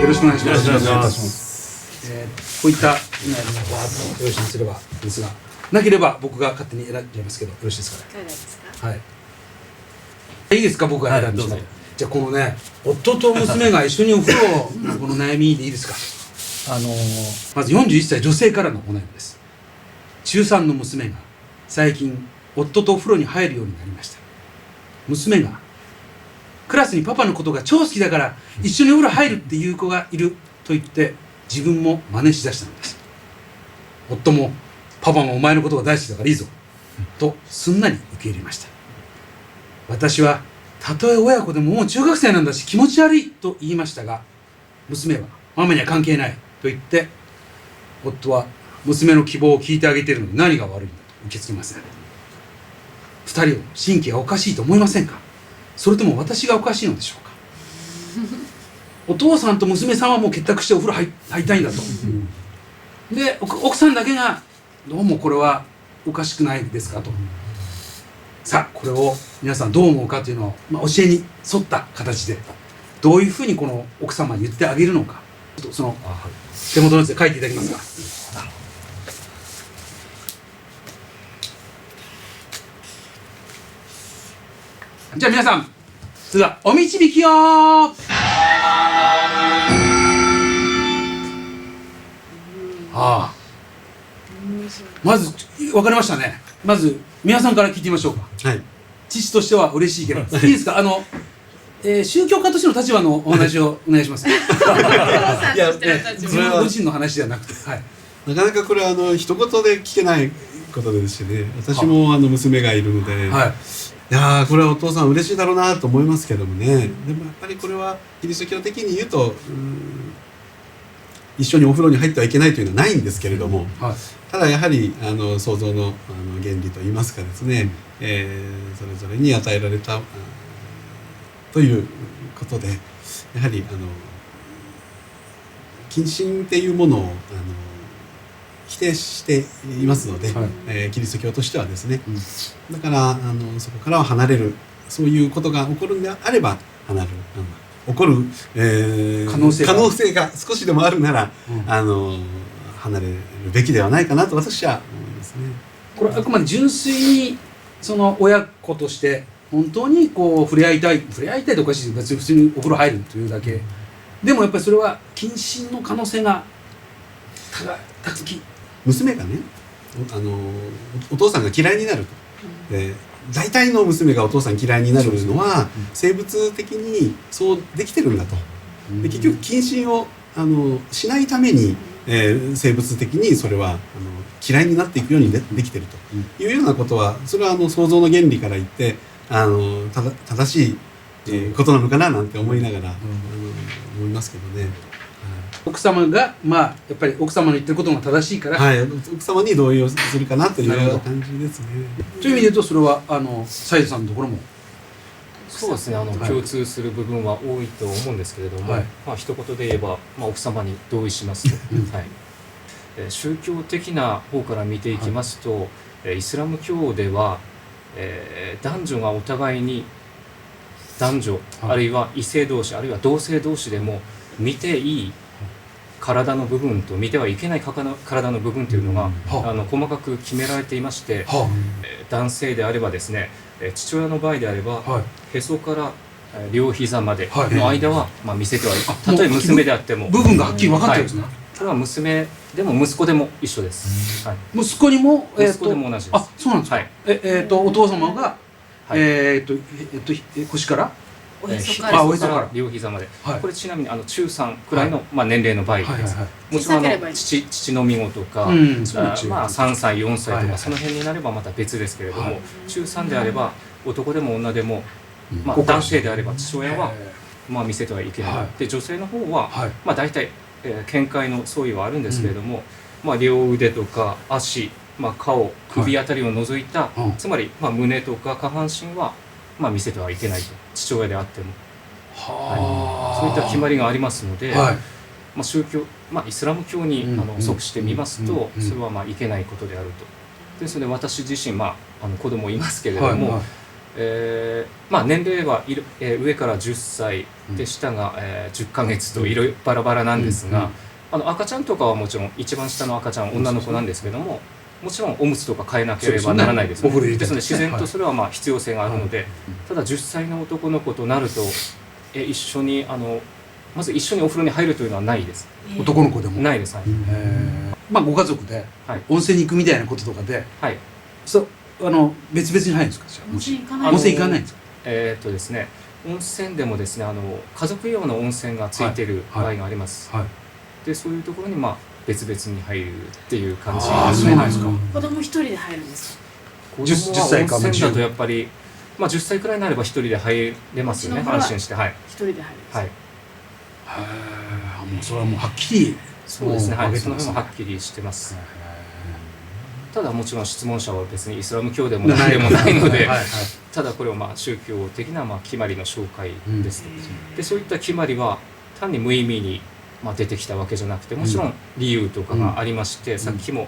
よろしくお願いします。よろしくお願いします。こういったわーっと用意すればですが、なければ僕が勝手に選んじゃいますけど、よろしいですかね。いかがですか。はい。いいですか、僕が選んでしまって。じゃあこのね、夫と娘が一緒にお風呂のこの悩みでいいですか。まず41歳女性からのお悩みです。中3の娘が最近夫とお風呂に入るようになりました。娘がクラスにパパのことが超好きだから一緒にお風呂入るっていう子がいると言って自分も真似しだしたのです。夫もパパもお前のことが大好きだからいいぞとすんなり受け入れました。私はたとえ親子でももう中学生なんだし気持ち悪いと言いましたが、娘はママには関係ないと言って、夫は娘の希望を聞いてあげているのに何が悪いんだと受け付けません。二人を神経がおかしいと思いませんか。それとも私がおかしいのでしょうか。お父さんと娘さんはもう結託してお風呂入りたいんだと、で奥さんだけがどうもこれはおかしくないですかと。さあこれを皆さんどう思うかというのを、教えに沿った形でどういうふうにこの奥様に言ってあげるのか、ちょっとその手元のやつで書いていただけますか。じゃあ皆さん、それではお導きよ。まず分かりましたね。まず皆さんから聞いてみましょうか。はい。父としては嬉しいけど、いいですか。宗教家としての立場のお話をお願いします。いや、自分ご自身の話ではなくて、はい。なかなかこれは一言で聞けないことですしね。私も娘がいるので、はい。いやこれはお父さん嬉しいだろうなと思いますけどもね。でもやっぱりこれはキリスト教的に言うと、一緒にお風呂に入ってはいけないというのはないんですけれども、はい、ただやはり創造の原理といいますかですね、それぞれに与えられたということで、やはり近親っていうものを否定していますので、はい、キリスト教としてはですね、だからそこからは離れる、そういうことが起こるんであれば離れる、起こる、可能性が少しでもあるなら、離れるべきではないかなと私は思いますね。これあくまで純粋にその親子として本当にこう触れ合いたいとおかしいです。別に普通にお風呂入るというだけ、でもやっぱりそれは近親の可能性が高き。娘がね、お父さんが嫌いになると。で大体の娘がお父さん嫌いになるのは生物的にそうできてるんだと。で結局近親をしないために、生物的にそれは嫌いになっていくように できてるというようなことは、それは創造の原理から言って正しい、ことなのかななんて思いながら、思いますけどね。奥様がやっぱり奥様の言ってることが正しいから、はい、奥様に同意をするかなという感じですね。という意味で言うとそれはサイズさんのところもそうですね、共通する部分は多いと思うんですけれども、はい、一言で言えば、奥様に同意しますと、はい、宗教的な方から見ていきますと、はい、イスラム教では、男女がお互いに男女、はい、あるいは異性同士あるいは同性同士でも見ていい体の部分と見てはいけない体の部分というのが、細かく決められていまして、男性であればですね、父親の場合であれば、へそから両膝までの間は、見せてはいい。たとえ娘であっても部分がはっきり分かってるんですね。これは娘でも息子でも一緒です。息子にも息子でも同じです。あ、そうなんですか。お父様が腰からおへそから両膝まで、これちなみに中3くらいの年齢の場合です。もちろん父のみ子とか3歳4歳とかその辺になればまた別ですけれども、中3であれば男でも女でも男性であれば父親は見せてはいけない。で女性の方は大体見解の相違はあるんですけれども、両腕とか足、顔、首あたりを除いた、つまり胸とか下半身は見せてはいけないと、父親であっても、そういった決まりがありますので、宗教、イスラム教に即してみますと、それはいけないことであると。ですので私自身子供いますけれども、まあ年齢は上から10歳で下が10ヶ月といろいろバラバラなんですが、赤ちゃんとかはもちろん一番下の赤ちゃんは女の子なんですけども、もちろんおむつとか変えなければならないですね。ですので自然とそれはまあ必要性があるので、ただ10歳の男の子となると一緒にまず一緒にお風呂に入るというのはないです。男の子でもないです。はい。まあご家族で温泉に行くみたいなこととかで、はい、別々に入るんですか？温泉行かないんですか？ですね、温泉でもですね、家族用の温泉がついている場合があります。でそういうところにまあ別々に入るっていう感じ。そうなんですか。子供一人で入るんですか？10歳か温泉だとやっぱりまあ10歳くらいになれば一人で入れますよね。安心して。はい。一人で入る。はい。もうそれはもうはっきり。そうですね。はい。その辺もはっきりしてます。ただもちろん質問者は別にイスラム教でも何でもないので、ただこれはまあ宗教的なまあ決まりの紹介です。でそういった決まりは単に無意味にまあ出てきたわけじゃなくて、もちろん理由とかがありまして、さっきも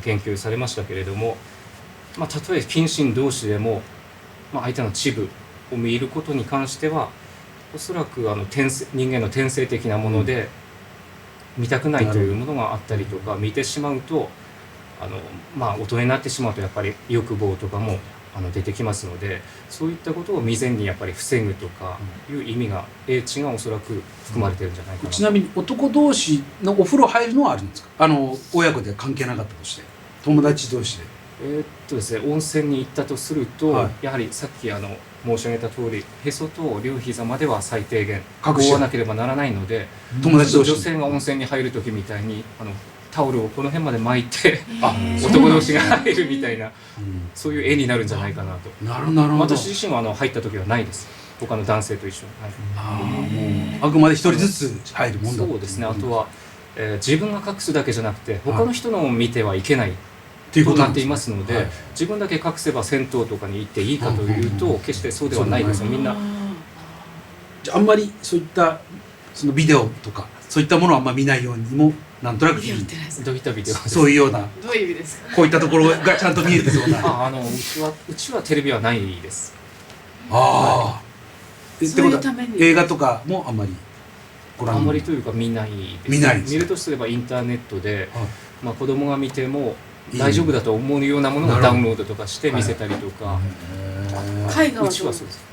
言及されましたけれども、まあたとえ近親同士でも、まあ相手の恥部を見ることに関しては、おそらく人間の天性的なもので見たくないというものがあったりとか、見てしまうとまあ大人になってしまうとやっぱり欲望とかも出てきますので、そういったことを未然にやっぱり防ぐとかいう意味が英知がおそらく含まれてるんじゃないかな。ちなみに男同士のお風呂入るのはあるんですか？親子で関係なかったとして友達同士で。ですね、温泉に行ったとすると、やはりさっき申し上げた通り、へそと両膝までは最低限覆わなければならないので、友達同士女性が温泉に入る時みたいにタオルをこの辺まで巻いて男同士が入るみたいな、そういう絵になるんじゃないかなと。なるほど。私自身は入った時はないです。他の男性と一緒に。あくまで一人ずつ入るもんだ。そうですね。あとは自分が隠すだけじゃなくて他の人のを見てはいけないとなっていますので、自分だけ隠せば銭湯とかに行っていいかというと決してそうではないですよ。みんなじゃああんまりそういったそのビデオとかそういったものはあんまり見ないようにもなんとなくどういったビデオそういうようなどういう意味ですか？こういったところがちゃんと見えてそうなうちはテレビはないです。そういうために映画とかもあんまりあんまりというか見ないです。見るとすればインターネットで、まあ子供が見ても大丈夫だと思うようなものをダウンロードとかして見せたりとか。絵画はうちはそうです。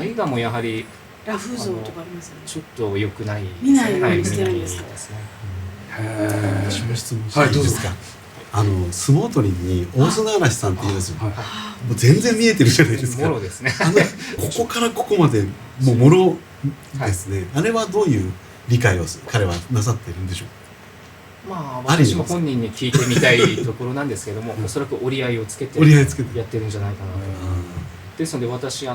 絵画もやはりラフ像とかありますよね。ちょっと良くない。見ないようにしてるんですか？私も質問していいですか？相撲取りに大砂嵐さんっていうんですよ。もう全然見えてるじゃないですか。もろですね。ここからここまでもうもろですね。あれはどういう理解を彼はなさってるんでしょう？まあ私も本人に聞いてみたいところなんですけども、おそらく折り合いをつけてやってるんじゃないかなと。ですので私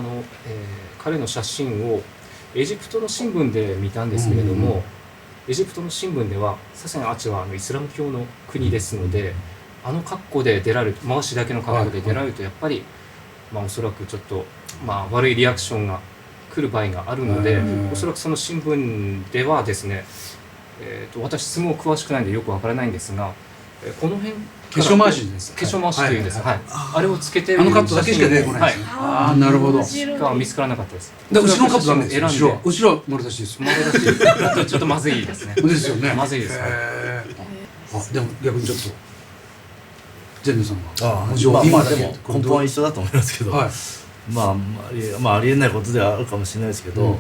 彼の写真をエジプトの新聞で見たんですけれども、エジプトの新聞ではさすがにあっちはイスラム教の国ですので、格好で出られる、回しだけの格好で出られるとやっぱりまあおそらくちょっと悪いリアクションが来る場合があるので、おそらくその新聞ではですね、私相撲詳しくないんでよくわからないんですが、この辺化粧回しです。化粧回しというんです。あれをつけてカットだけしか出てこないです。なるほど。が見つからなかったです。後ろのカットダメです。後ろ丸出しですよ。丸出しだとちょっとまずいですね。ですよね。まずいです。でも逆にちょっとジェンヌさんは今でも根本は一緒だと思いますけど、まあありえないことではあるかもしれないですけど、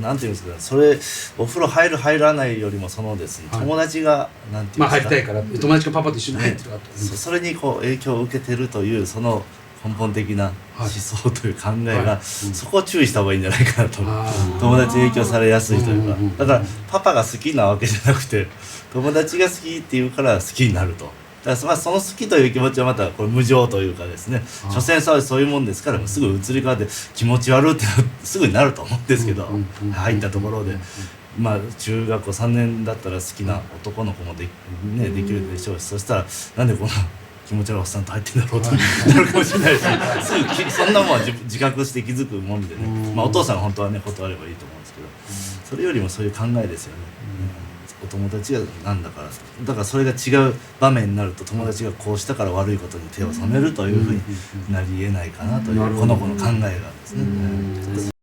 なんていうんですかね、それお風呂入る入らないよりもそのですね、友達がなんていうんですか、入りたいから友達がパパと一緒に入ってるからそれにこう影響を受けてるというその根本的な思想という考えが、そこを注意した方がいいんじゃないかなと。友達に影響されやすいというか、だからパパが好きなわけじゃなくて友達が好きっていうから好きになると。だからその好きという気持ちはまたこれ無常というかですね、所詮そういうもんですから、すぐ移り変わって気持ち悪いってすぐになると思うんですけど、入ったところでまあ中学校3年だったら好きな男の子もできるでしょうし、そしたらなんでこんな気持ち悪いおっさんと入ってんだろうとなるかもしれないし、すぐそんなもんは自覚して気づくもんでね、お父さんが本当はね断ればいいと思うんですけど、それよりもそういう考えですよね。お友達がなんだからだからそれが違う場面になると友達がこうしたから悪いことに手を染めるというふうになりえないかなというこの子の考えがですね。